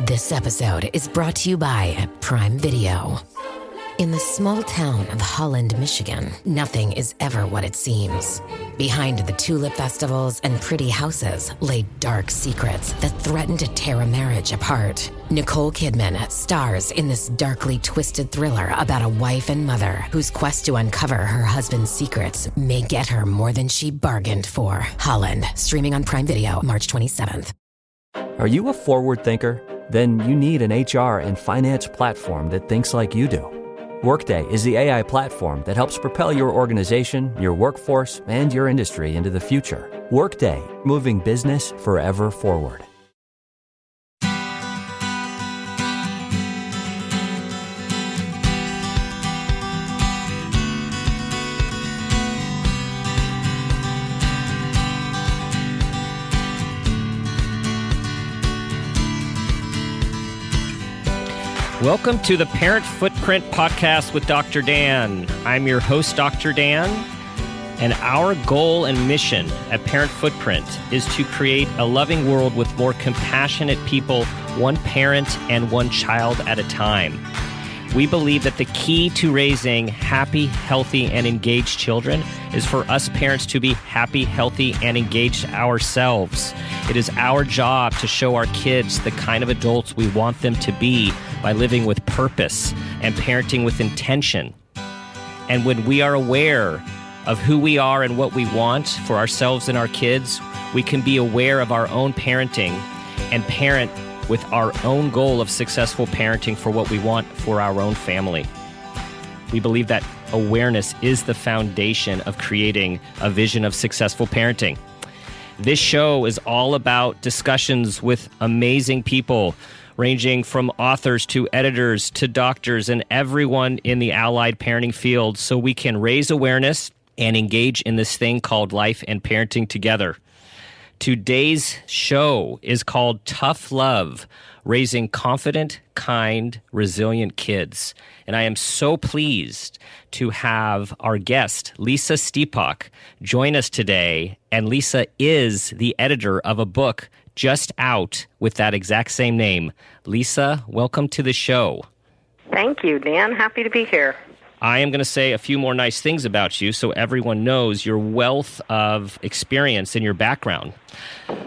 This episode is brought to you by Prime Video. In the small town of Holland, Michigan, nothing is ever what it seems. Behind the tulip festivals and pretty houses lay dark secrets that threaten to tear a marriage apart. Nicole Kidman stars in this darkly twisted thriller about a wife and mother whose quest to uncover her husband's secrets may get her more than she bargained for. Holland, streaming on Prime Video March 27th. Are you a forward thinker? Then you need an HR and finance platform that thinks like you do. Workday is the AI platform that helps propel your organization, your workforce, and your industry into the future. Workday, moving business forever forward. Welcome to the Parent Footprint Podcast with Dr. Dan. I'm your host, Dr. Dan, and our goal and mission at Parent Footprint is to create a loving world with more compassionate people, one parent and one child at a time. We believe that the key to raising happy, healthy, and engaged children is for us parents to be happy, healthy, and engaged ourselves. It is our job to show our kids the kind of adults we want them to be by living with purpose and parenting with intention. And when we are aware of who we are and what we want for ourselves and our kids, we can be aware of our own parenting and parent with our own goal of successful parenting for what we want for our own family. We believe that awareness is the foundation of creating a vision of successful parenting. This show is all about discussions with amazing people, ranging from authors to editors to doctors and everyone in the allied parenting field, so we can raise awareness and engage in this thing called life and parenting together. Today's show is called Tough Love, Raising Confident, Kind, Resilient Kids. And I am so pleased to have our guest, Lisa Stiepock, join us today. And Lisa is the editor of a book just out with that exact same name. Lisa, welcome to the show. Thank you, Dan. Happy to be here. I am going to say a few more nice things about you so everyone knows your wealth of experience and your background.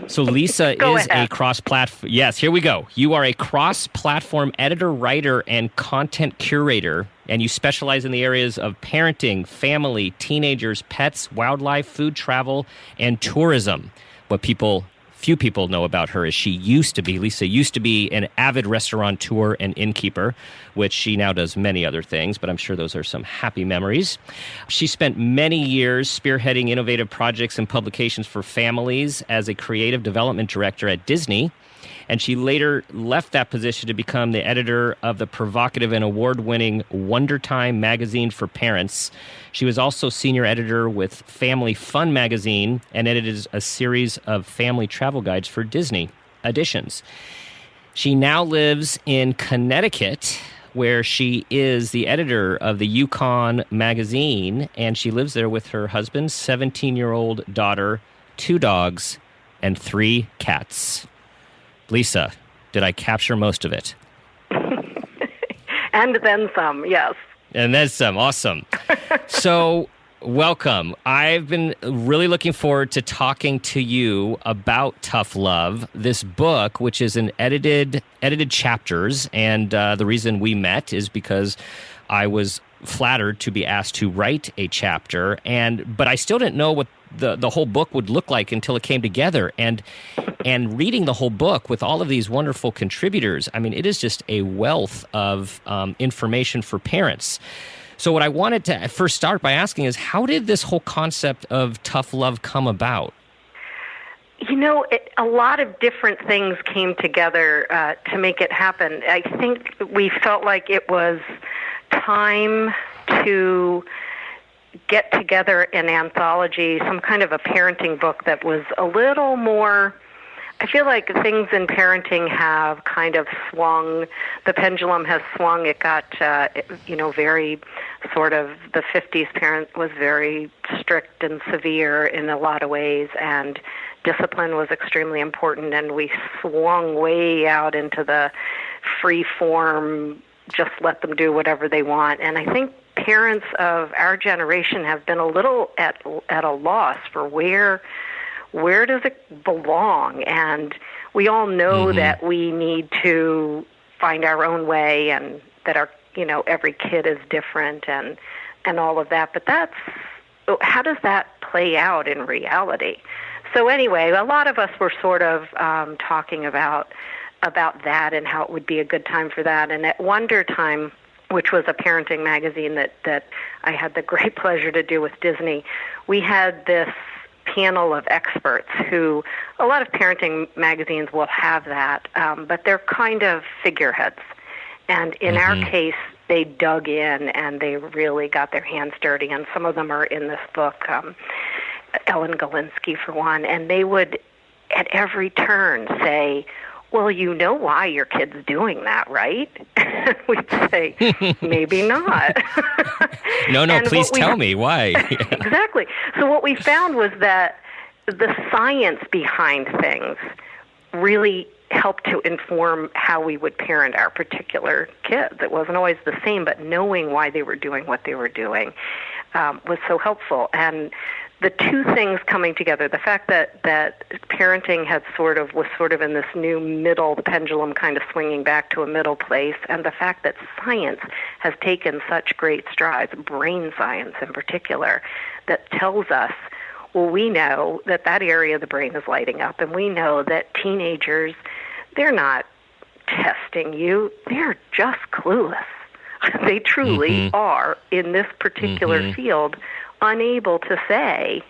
So Lisa is a cross-platform... Yes, here we go. You are a cross-platform editor, writer, and content curator, and you specialize in the areas of parenting, family, teenagers, pets, wildlife, food, travel, and tourism. Few people know about her is Lisa used to be an avid restaurateur and innkeeper, which she now does many other things, but I'm sure those are some happy memories. She spent many years spearheading innovative projects and publications for families as a creative development director at Disney, and she later left that position to become the editor of the provocative and award-winning Wondertime magazine for parents. She was also senior editor with Family Fun magazine and edited a series of family travel guides for Disney editions. She now lives in Connecticut, where she is the editor of the UCONN magazine, and she lives there with her husband, 17-year-old daughter, 2 dogs, and 3 cats. Lisa, did I capture most of it? And then some, yes. And then some. Awesome. So, welcome. I've been really looking forward to talking to you about Tough Love, this book, which is an edited chapters. And the reason we met is because I was flattered to be asked to write a chapter, but I still didn't know what the whole book would look like until it came together. And reading the whole book with all of these wonderful contributors, I mean, it is just a wealth of information for parents. So what I wanted to first start by asking is, how did this whole concept of Tough Love come about? You know, a lot of different things came together to make it happen. I think we felt like it was time to get together an anthology, some kind of a parenting book that was a little more I feel like things in parenting have kind of swung. The pendulum has swung. It got, very sort of, the 50s parent was very strict and severe in a lot of ways, and discipline was extremely important, and we swung way out into the free form, just let them do whatever they want. And I think parents of our generation have been a little at a loss for where does it belong? And we all know that we need to find our own way, and that every kid is different and all of that. But how does that play out in reality? So anyway, a lot of us were sort of talking about that and how it would be a good time for that. And at Wondertime, which was a parenting magazine that I had the great pleasure to do with Disney, we had this panel of experts who, a lot of parenting magazines will have that, but they're kind of figureheads. And in our case, they dug in and they really got their hands dirty. And some of them are in this book, Ellen Galinsky for one, and they would at every turn say, well, you know why your kid's doing that, right? We'd say, maybe not. No, please tell me why. Exactly. So what we found was that the science behind things really helped to inform how we would parent our particular kids. It wasn't always the same, but knowing why they were doing what they were doing was so helpful. And the two things coming together, the fact that parenting was sort of in this new middle, the pendulum kind of swinging back to a middle place, and the fact that science has taken such great strides, brain science in particular, that tells us, well, we know that area of the brain is lighting up, and we know that teenagers, they're not testing you, they're just clueless. They truly are, in this particular field, unable to say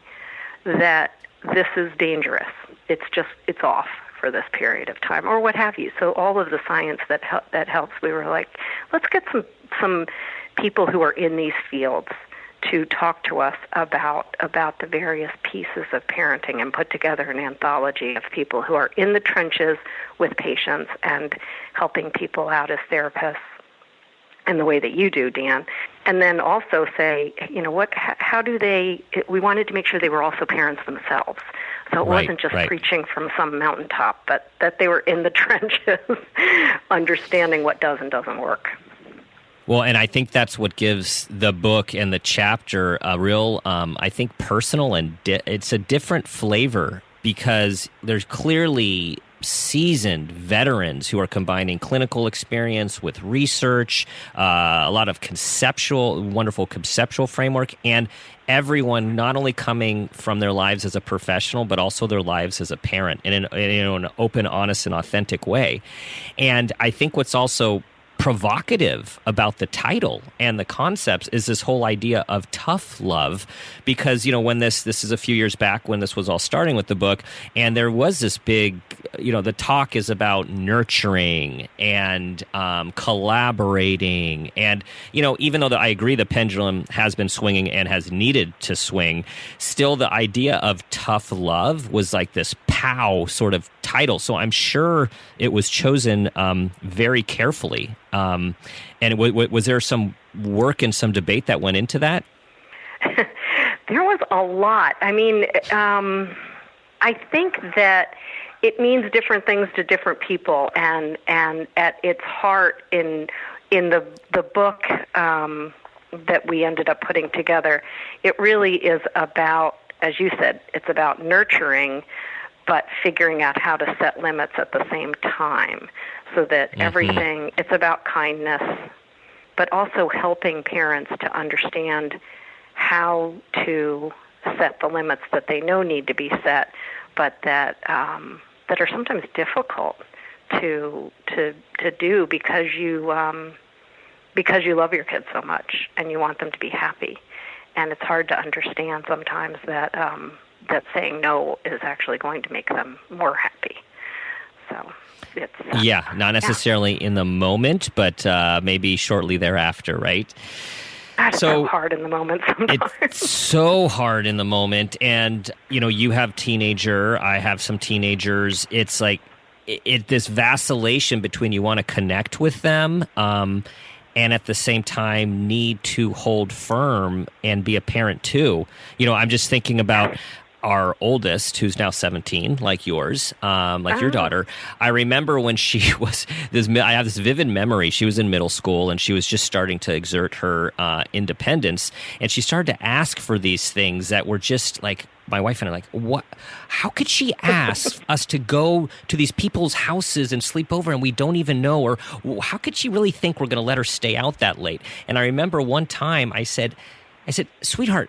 that this is dangerous. It's off for this period of time, or what have you. So all of the science that helps, we were like, let's get some people who are in these fields to talk to us about the various pieces of parenting, and put together an anthology of people who are in the trenches with patients and helping people out as therapists in the way that you do, Dan. And then also say, how do we wanted to make sure they were also parents themselves. So it wasn't just preaching from some mountaintop, but that they were in the trenches, understanding what does and doesn't work. Well, and I think that's what gives the book and the chapter a real, I think, personal, and it's a different flavor, because there's clearly seasoned veterans who are combining clinical experience with research, a lot of wonderful conceptual framework, and everyone not only coming from their lives as a professional, but also their lives as a parent in an open, honest, and authentic way. And I think what's also provocative about the title and the concepts is this whole idea of tough love, because when this is a few years back when this was all starting with the book, and there was this big, the talk is about nurturing and collaborating, and even though I agree the pendulum has been swinging and has needed to swing, still the idea of tough love was like this pow sort of title. So I'm sure it was chosen very carefully. And was there some work and some debate that went into that? There was a lot. I mean, I think that it means different things to different people, and at its heart in the book that we ended up putting together, it really is about, as you said, it's about nurturing, but figuring out how to set limits at the same time, so that everything, it's about kindness, but also helping parents to understand how to set the limits that they know need to be set, but that are sometimes difficult to do because you love your kids so much and you want them to be happy, and it's hard to understand sometimes that that saying no is actually going to make them more happy. So it's not necessarily in the moment, but maybe shortly thereafter, right? That's so hard in the moment sometimes. It's so hard in the moment. And, you have teenager, I have some teenagers. It's like this vacillation between you want to connect with them and at the same time need to hold firm and be a parent too. I'm just thinking about our oldest, who's now 17, like yours, like your daughter. I remember when she was I have this vivid memory. She was in middle school and she was just starting to exert her independence. And she started to ask for these things that were just like, my wife and I like, what? How could she ask us to go to these people's houses and sleep over and we don't even know? Or how could she really think we're going to let her stay out that late? And I remember one time I said, sweetheart,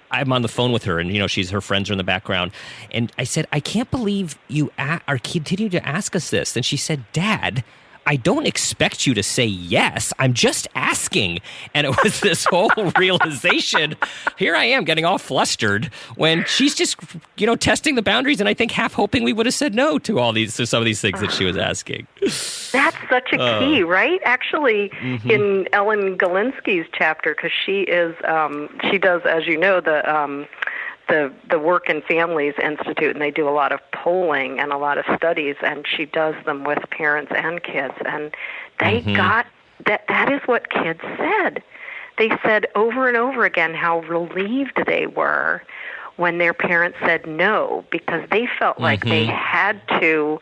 I'm on the phone with her, and her friends are in the background, and I said, I can't believe you are continuing to ask us this. And she said, Dad, I don't expect you to say yes. I'm just asking. And it was this whole realization. Here I am getting all flustered when she's just, testing the boundaries, and I think half hoping we would have said no to some of these things that she was asking. That's such a key, right? Actually, in Ellen Galinsky's chapter, because she does, as you know, the Work and Families Institute, and they do a lot of polling and a lot of studies, and she does them with parents and kids, and they got that is what kids said. They said over and over again how relieved they were when their parents said no, because they felt like they had to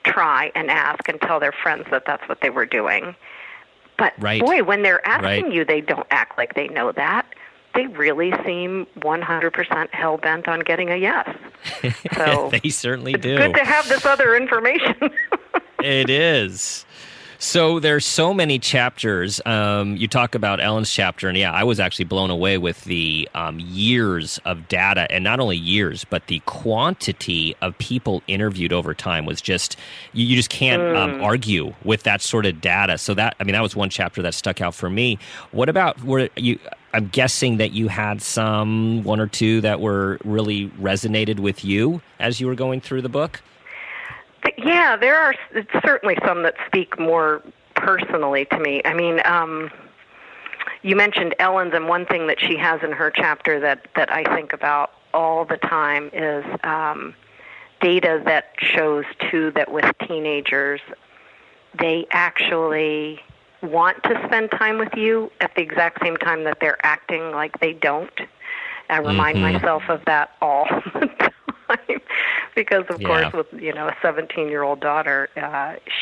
try and ask and tell their friends that that's what they were doing. But boy, when they're asking you, they don't act like they know that. They really seem 100% hell-bent on getting a yes. So they certainly do. It's good to have this other information. It is. So there's so many chapters. You talk about Ellen's chapter, and I was actually blown away with the years of data, and not only years, but the quantity of people interviewed over time was just, you just can't argue with that sort of data. So that was one chapter that stuck out for me. What about, I'm guessing that you had one or two that were really resonated with you as you were going through the book? Yeah, there are certainly some that speak more personally to me. I mean, you mentioned Ellen's, and one thing that she has in her chapter that I think about all the time is data that shows, too, that with teenagers, they actually want to spend time with you at the exact same time that they're acting like they don't. I remind myself of that all the time. Because, of course, with a 17-year-old daughter,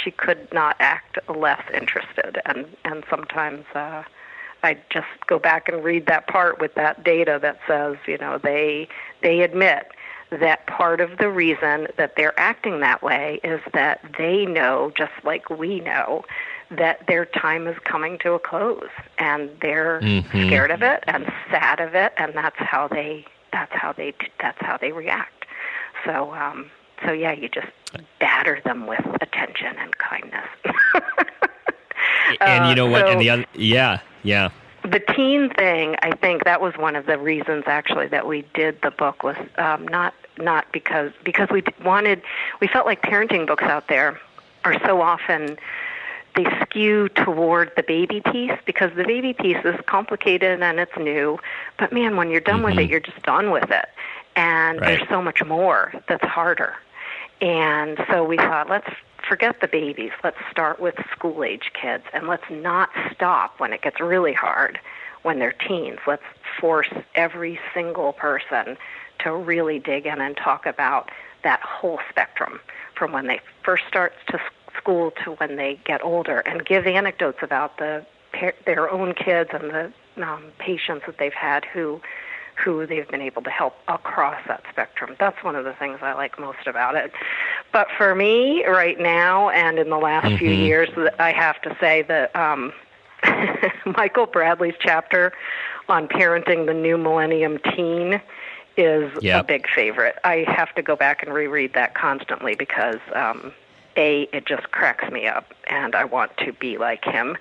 she could not act less interested. And sometimes I just go back and read that part with that data that says, they admit that part of the reason that they're acting that way is that they know, just like we know, that their time is coming to a close, and they're scared of it and sad of it, and that's how they react. So you just batter them with attention and kindness. And you know what? And the other, yeah. The teen thing, I think that was one of the reasons actually that we did the book, was not because we felt like parenting books out there are so often, they skew toward the baby piece, because the baby piece is complicated and it's new. But man, when you're done with it, you're just done with it. And there's so much more that's harder. And so we thought, let's forget the babies. Let's start with school-age kids, and let's not stop when it gets really hard when they're teens. Let's force every single person to really dig in and talk about that whole spectrum, from when they first start to school to when they get older, and give anecdotes about their own kids and the patients that they've had who they've been able to help across that spectrum. That's one of the things I like most about it. But for me, right now, and in the last few years, I have to say that Michael Bradley's chapter on parenting the new millennium teen is a big favorite. I have to go back and reread that constantly because, it just cracks me up, and I want to be like him.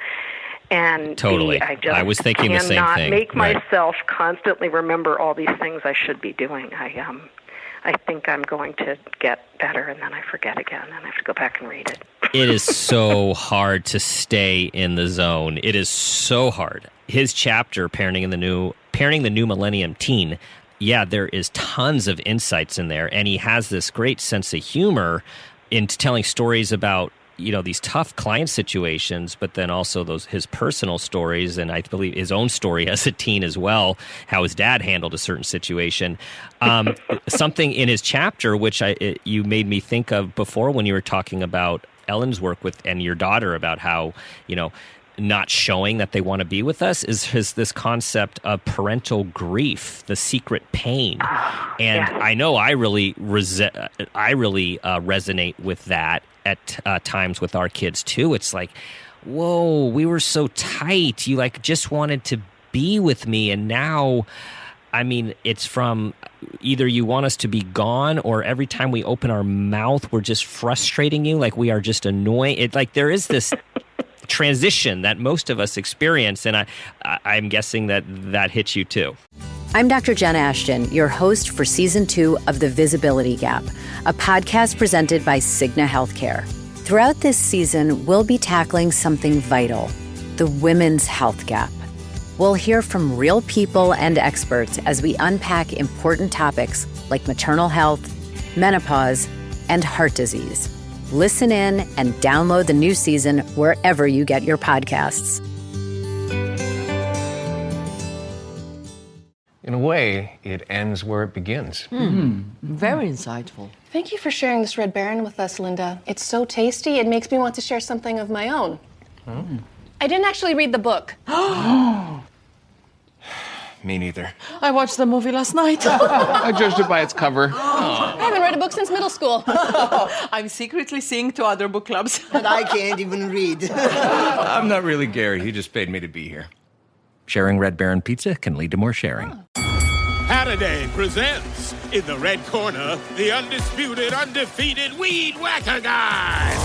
And totally. I was thinking the same thing. I cannot make myself constantly remember all these things I should be doing. I think I'm going to get better, and then I forget again, and I have to go back and read it. It is so hard to stay in the zone. It is so hard. His chapter, Parenting the New Millennium Teen, there is tons of insights in there, and he has this great sense of humor in telling stories about these tough client situations, but then also his personal stories, and I believe his own story as a teen as well, how his dad handled a certain situation. Something in his chapter, which you made me think of before when you were talking about Ellen's work and your daughter about how, not showing that they want to be with us is this concept of parental grief, the secret pain. And I know I really resonate with that at times with our kids too. It's like, whoa, we were so tight. You just wanted to be with me. And now, it's from either you want us to be gone, or every time we open our mouth, we're just frustrating you. We are just annoying. There is this transition that most of us experience, and I'm guessing that hits you too. I'm Dr. Jen Ashton, your host for Season 2 of The Visibility Gap, a podcast presented by Cigna Healthcare. Throughout this season, we'll be tackling something vital, the women's health gap. We'll hear from real people and experts as we unpack important topics like maternal health, menopause, and heart disease. Listen in and download the new season wherever you get your podcasts. In a way, it ends where it begins. Very insightful. Thank you for sharing this Red Baron with us, Linda. It's so tasty, it makes me want to share something of my own. I didn't actually read the book. Me neither. I watched the movie last night. I judged it by its cover. I haven't read a book since middle school. I'm secretly seeing 2 other book clubs. But I can't even read. I'm not really Gary. He just paid me to be here. Sharing Red Baron pizza can lead to more sharing. Saturday presents, in the red corner, the undisputed, undefeated Weed Whacker Guy.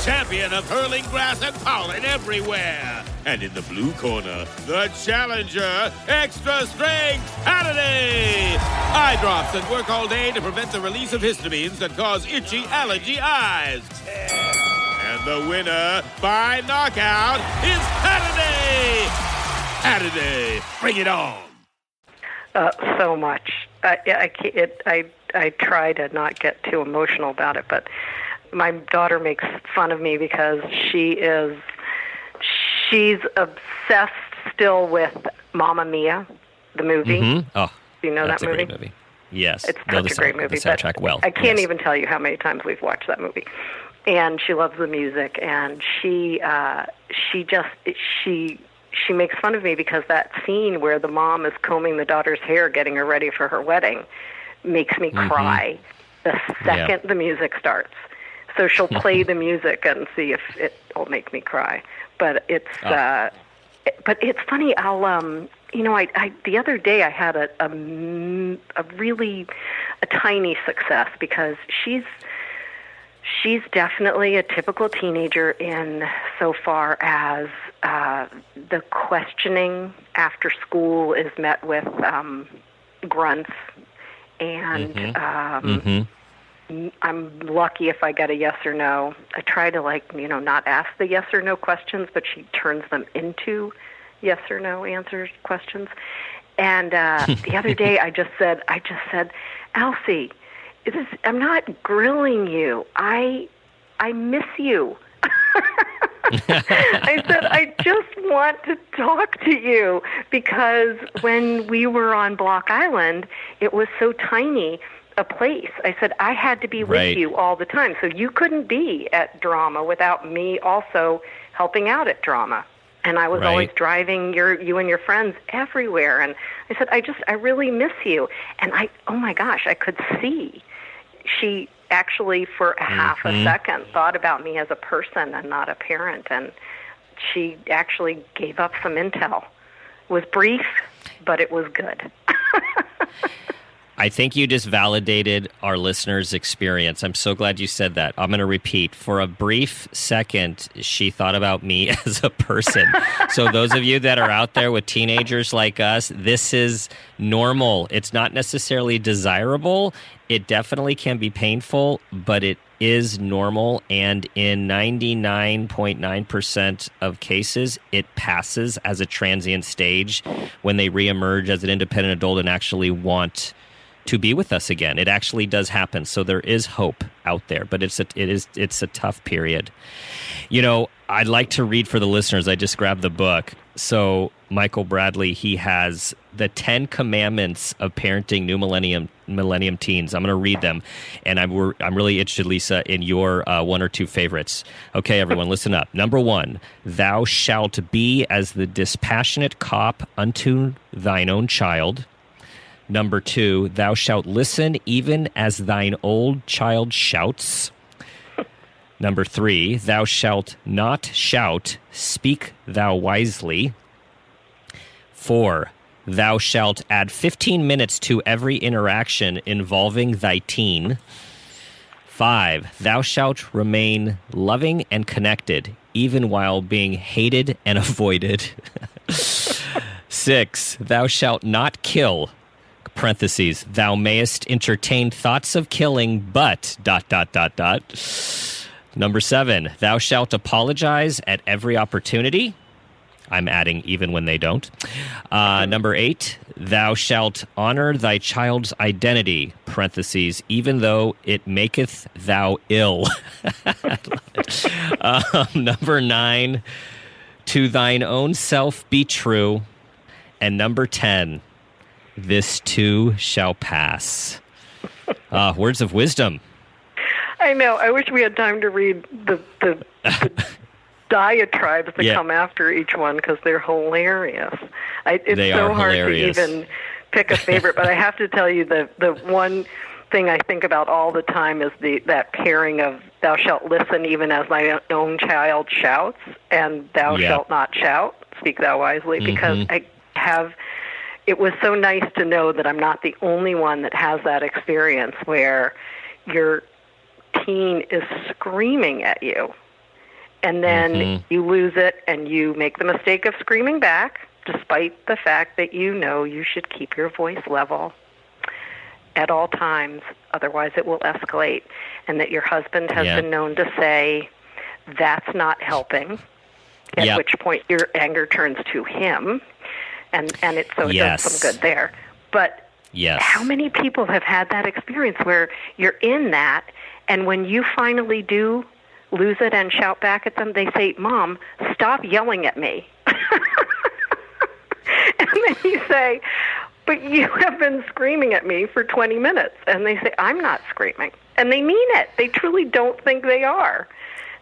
Champion of hurling grass and pollen everywhere. And in the blue corner, the challenger, extra strength Saturday. Eye drops that work all day to prevent the release of histamines that cause itchy allergy eyes. And the winner by knockout is Saturday. Saturday, bring it on. So much. I try to not get too emotional about it, but my daughter makes fun of me because she's obsessed still with Mamma Mia, the movie. Mm-hmm. Oh, do you know that's that movie? A great movie. Yes, it's such a great movie. The soundtrack well. I can't even tell you how many times we've watched that movie. And she loves the music, and she makes fun of me because that scene where the mom is combing the daughter's hair, getting her ready for her wedding, makes me cry the second the music starts. So she'll play the music and see if it will make me cry. But it's funny. I'll the other day I had a tiny success because she's definitely a typical teenager in so far as the questioning after school is met with grunts, and I'm lucky if I get a yes or no. I try to not ask the yes or no questions, but she turns them into yes or no answers questions. And the other day I just said, Elsie, I'm not grilling you. I miss you. I said, I just want to talk to you because when we were on Block Island, it was so tiny a place. I said, I had to be with you all the time. So you couldn't be at drama without me also helping out at drama. And I was always driving you and your friends everywhere. And I said, I really miss you. And oh my gosh, I could see. She actually, for a half a second, thought about me as a person and not a parent. And she actually gave up some intel. It was brief, but it was good. I think you just validated our listeners' experience. I'm so glad you said that. I'm going to repeat. For a brief second, she thought about me as a person. So those of you that are out there with teenagers like us, this is normal. It's not necessarily desirable. It definitely can be painful, but it is normal. And in 99.9% of cases, it passes as a transient stage when they reemerge as an independent adult and actually want to be with us again. It actually does happen. So there is hope out there, but it's a tough period. You know, I'd like to read for the listeners. I just grabbed the book. So Michael Bradley, he has the 10 Commandments of Parenting New Millennium Teens. I'm going to read them, and I'm really interested, Lisa, in your one or two favorites. Okay, everyone, listen up. Number 1, thou shalt be as the dispassionate cop unto thine own child. Number 2, thou shalt listen even as thine old child shouts. Number 3, thou shalt not shout, speak thou wisely. 4, thou shalt add 15 minutes to every interaction involving thy teen. 5, thou shalt remain loving and connected, even while being hated and avoided. 6, thou shalt not kill, parentheses, thou mayest entertain thoughts of killing, but, ... Number 7, thou shalt apologize at every opportunity. I'm adding even when they don't. Number 8, thou shalt honor thy child's identity, parentheses, even though it maketh thou ill. Number 9, to thine own self be true. And number 10, this too shall pass. Words of wisdom. I know. I wish we had time to read the diatribes that come after each one because they're hilarious. It's so hard to even pick a favorite, but I have to tell you the one thing I think about all the time is that pairing of thou shalt listen even as thy own child shouts and thou shalt not shout, speak thou wisely, because it was so nice to know that I'm not the only one that has that experience where your teen is screaming at you, and then you lose it and you make the mistake of screaming back, despite the fact that you know you should keep your voice level at all times, otherwise it will escalate, and that your husband has been known to say, that's not helping, at which point your anger turns to him, and it does some good there. But how many people have had that experience where you're in that, and when you finally do lose it and shout back at them, they say, Mom, stop yelling at me. And then you say, but you have been screaming at me for 20 minutes. And they say, I'm not screaming. And they mean it. They truly don't think they are.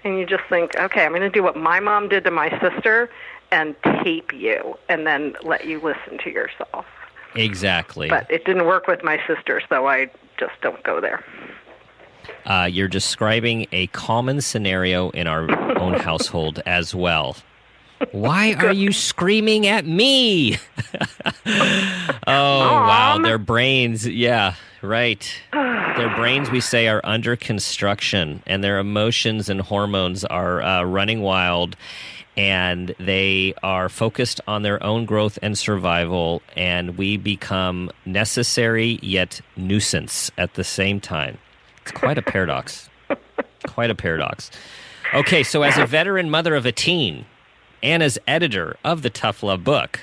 And you just think, okay, I'm going to do what my mom did to my sister and tape you and then let you listen to yourself. Exactly. But it didn't work with my sister, so I just don't go there. You're describing a common scenario in our own household as well. Why are you screaming at me? Wow. Their brains, right. Their brains, we say, are under construction, and their emotions and hormones are running wild, and they are focused on their own growth and survival, and we become necessary yet nuisance at the same time. It's quite a paradox. Quite a paradox. Okay, so as a veteran mother of a teen and as editor of the ToughLove book,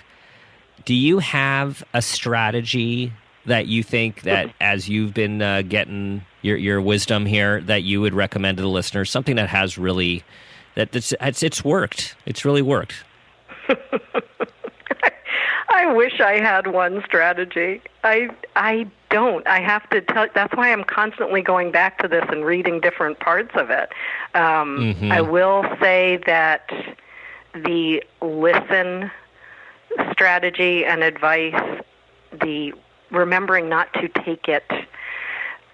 do you have a strategy that you think that as you've been getting your wisdom here that you would recommend to the listeners, something that has really, it's worked. It's really worked. I wish I had one strategy. I don't. I have to tell. That's why I'm constantly going back to this and reading different parts of it. I will say that the listen strategy and advice, the remembering not to take it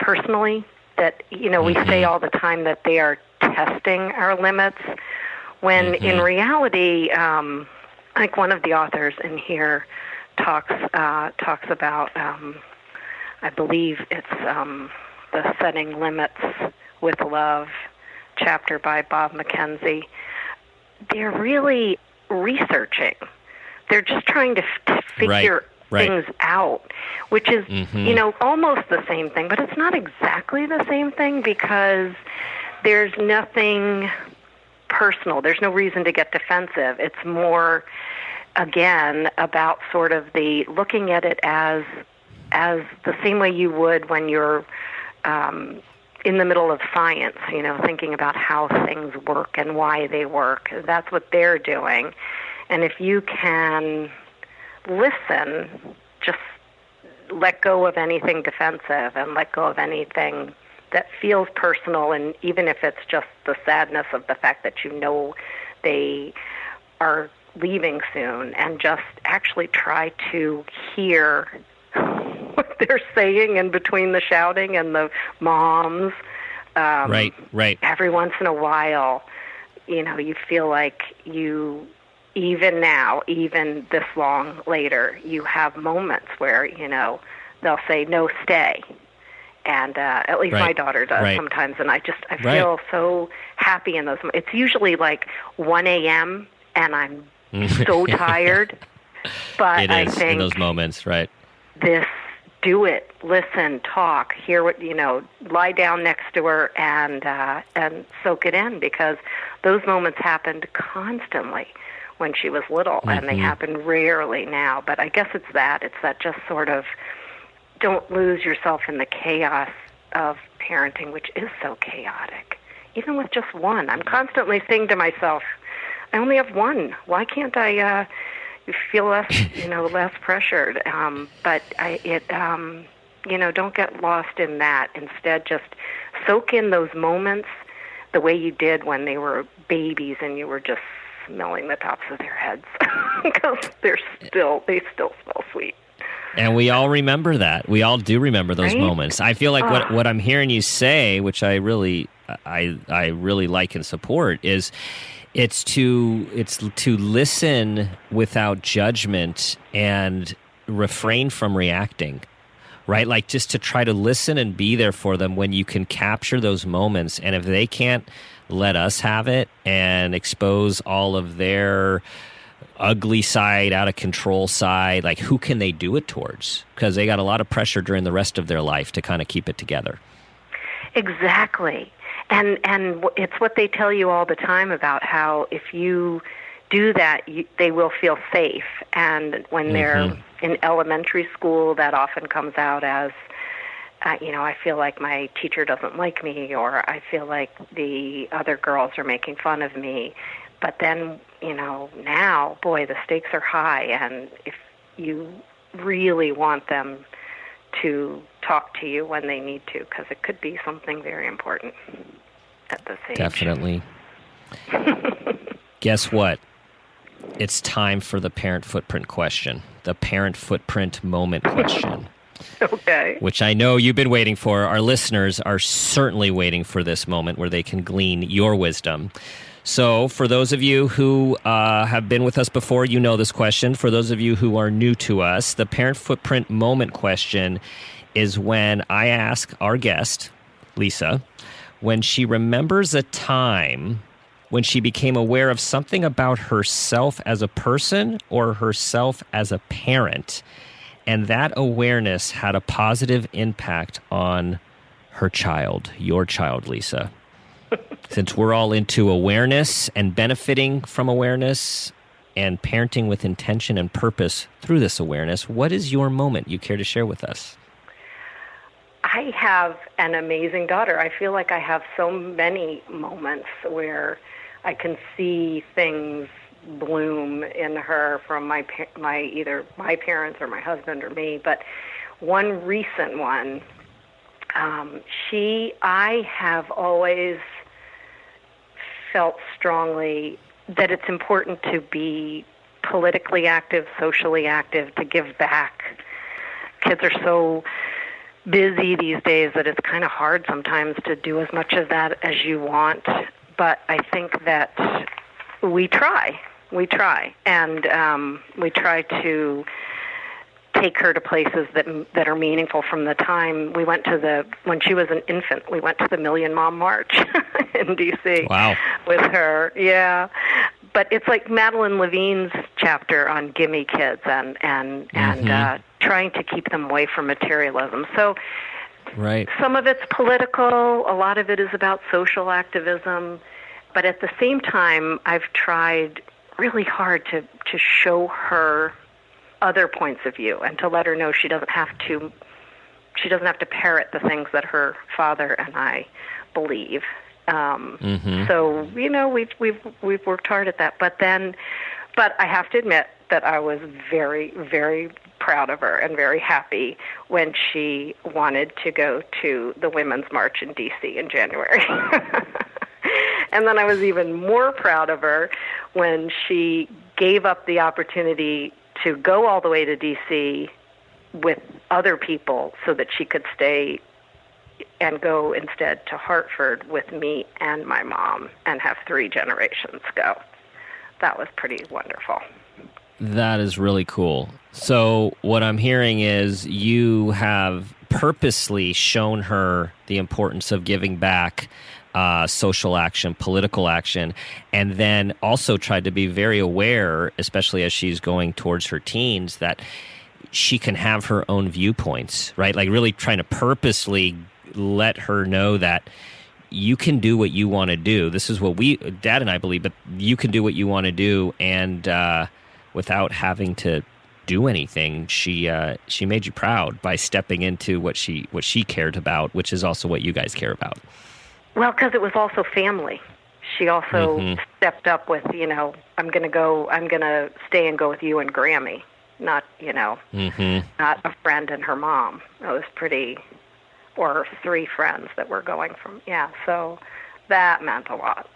personally, that, we say all the time that they are testing our limits, when in reality, like one of the authors in here talks about I believe it's the Setting Limits with Love chapter by Bob McKenzie. They're really researching. They're just trying to figure things out, which is, almost the same thing, but it's not exactly the same thing because there's nothing personal. There's no reason to get defensive. It's more, again, about sort of the looking at it as the same way you would when you're in the middle of science, thinking about how things work and why they work. That's what they're doing. And if you can listen, just let go of anything defensive and let go of anything that feels personal, and even if it's just the sadness of the fact that they are leaving soon, and just actually try to hear what they're saying in between the shouting and the moms. Right. Every once in a while, you feel like even now, even this long later, you have moments where, they'll say, no, stay. And at least my daughter does sometimes. And I feel so happy in those moments. It's usually like 1 a.m. and I'm so tired. But it is I think in those moments, right? Do it, listen, talk, hear what, lie down next to her and soak it in, because those moments happened constantly when she was little, and they happen rarely now. But I guess it's that just sort of don't lose yourself in the chaos of parenting, which is so chaotic. Even with just one, I'm constantly saying to myself, I only have one. Why can't I feel less, less pressured? But don't get lost in that. Instead, just soak in those moments the way you did when they were babies and you were just smelling the tops of their heads, because they still smell sweet. And we all remember that. We all do remember those moments. I feel like what I'm hearing you say, which I really like and support, is it's to listen without judgment and refrain from reacting. Right? Like just to try to listen and be there for them when you can capture those moments. And if they can't let us have it and expose all of their ugly side, out of control side, like who can they do it towards? Because they got a lot of pressure during the rest of their life to kind of keep it together. Exactly. And it's what they tell you all the time about how if you do that, they will feel safe. And when they're in elementary school, that often comes out as, I feel like my teacher doesn't like me, or I feel like the other girls are making fun of me. But then, now, boy, the stakes are high. And if you really want them to talk to you when they need to, because it could be something very important at this age. Definitely. Guess what? It's time for the parent footprint question, the parent footprint moment question. Okay. Which I know you've been waiting for. Our listeners are certainly waiting for this moment where they can glean your wisdom. So for those of you who have been with us before, you know this question. For those of you who are new to us, the parent footprint moment question is when I ask our guest, Lisa, when she remembers a time when she became aware of something about herself as a person or herself as a parent, and that awareness had a positive impact on her child, your child, Lisa. Since we're all into awareness and benefiting from awareness and parenting with intention and purpose through this awareness, what is your moment you care to share with us? I have an amazing daughter. I feel like I have so many moments where I can see things bloom in her from either my parents or my husband or me. But one recent one, I have always felt strongly that it's important to be politically active, socially active, to give back. Kids are so busy these days that it's kind of hard sometimes to do as much of that as you want. But I think that we try, and we try to take her to places that are meaningful. From the time we went to when she was an infant, we went to the Million Mom March in D.C. Wow. With her. Yeah. But it's like Madeline Levine's chapter on gimme kids and trying to keep them away from materialism. So right. Some of it's political, a lot of it is about social activism, but at the same time, I've tried really hard to show her other points of view and to let her know she doesn't have to parrot the things that her father and I believe. So, we've worked hard at that. But I have to admit that I was very, very proud of her and very happy when she wanted to go to the Women's March in D.C. in January. And then I was even more proud of her when she gave up the opportunity to go all the way to D.C. with other people so that she could stay and go instead to Hartford with me and my mom and have 3 generations go. That was pretty wonderful. That is really cool. So what I'm hearing is you have purposely shown her the importance of giving back, social action, political action, and then also tried to be very aware, especially as she's going towards her teens, that she can have her own viewpoints, right? Like really trying to purposely let her know that you can do what you want to do. This is what Dad and I believe, but you can do what you want to do, and without having to do anything, she made you proud by stepping into what she cared about, which is also what you guys care about. Well, because it was also family. She also stepped up with, I'm going to stay and go with you and Grammy, not, not a friend and her mom. It was or 3 friends that were going from, so that meant a lot.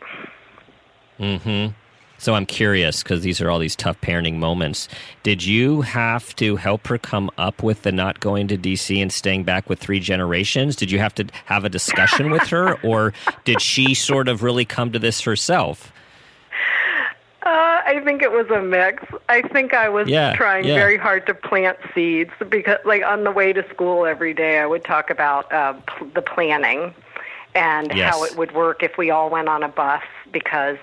So I'm curious, because these are all these tough parenting moments. Did you have to help her come up with the not going to D.C. and staying back with 3 generations? Did you have to have a discussion with her, or did she sort of really come to this herself? I think it was a mix. I think I was trying very hard to plant seeds because, like, on the way to school every day, I would talk about the planning and how it would work if we all went on a bus, because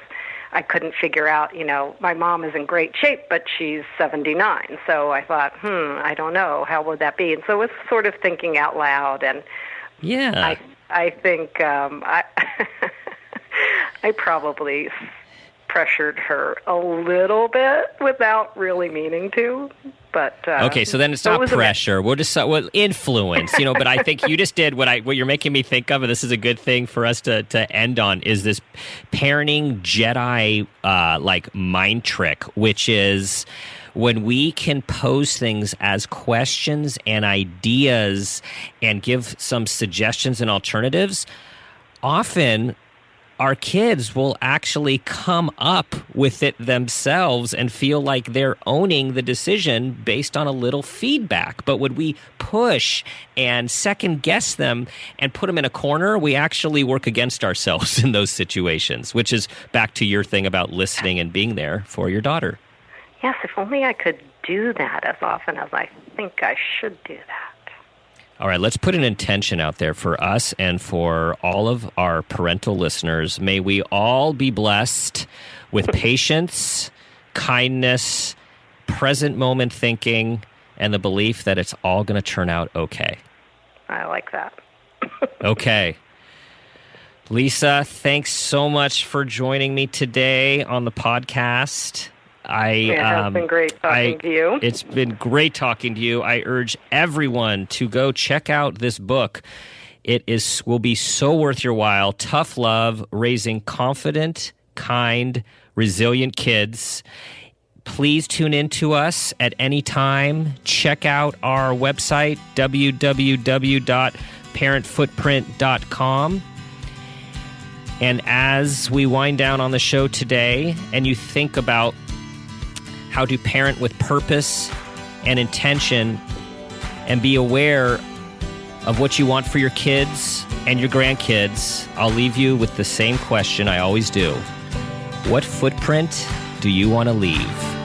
I couldn't figure out, my mom is in great shape, but she's 79. So I thought, I don't know, how would that be? And so it was sort of thinking out loud. And I think I probably pressured her a little bit without really meaning to. But okay, so then it's not pressure. We'll just influence, But I think you just did what you're making me think of, and this is a good thing for us to end on, is this parenting Jedi like mind trick, which is when we can pose things as questions and ideas and give some suggestions and alternatives. Often our kids will actually come up with it themselves and feel like they're owning the decision based on a little feedback. But when we push and second guess them and put them in a corner, we actually work against ourselves in those situations, which is back to your thing about listening and being there for your daughter. Yes, if only I could do that as often as I think I should do that. All right, let's put an intention out there for us and for all of our parental listeners. May we all be blessed with patience, kindness, present moment thinking, and the belief that it's all going to turn out okay. I like that. Okay. Lisa, thanks so much for joining me today on the podcast. It has been great talking to you. It's been great talking to you. I urge everyone to go check out this book. It will be so worth your while. Tough Love, Raising Confident, Kind, Resilient Kids. Please tune in to us at any time. Check out our website, www.parentfootprint.com. And as we wind down on the show today, and you think about how to parent with purpose and intention and be aware of what you want for your kids and your grandkids, I'll leave you with the same question I always do. What footprint do you want to leave?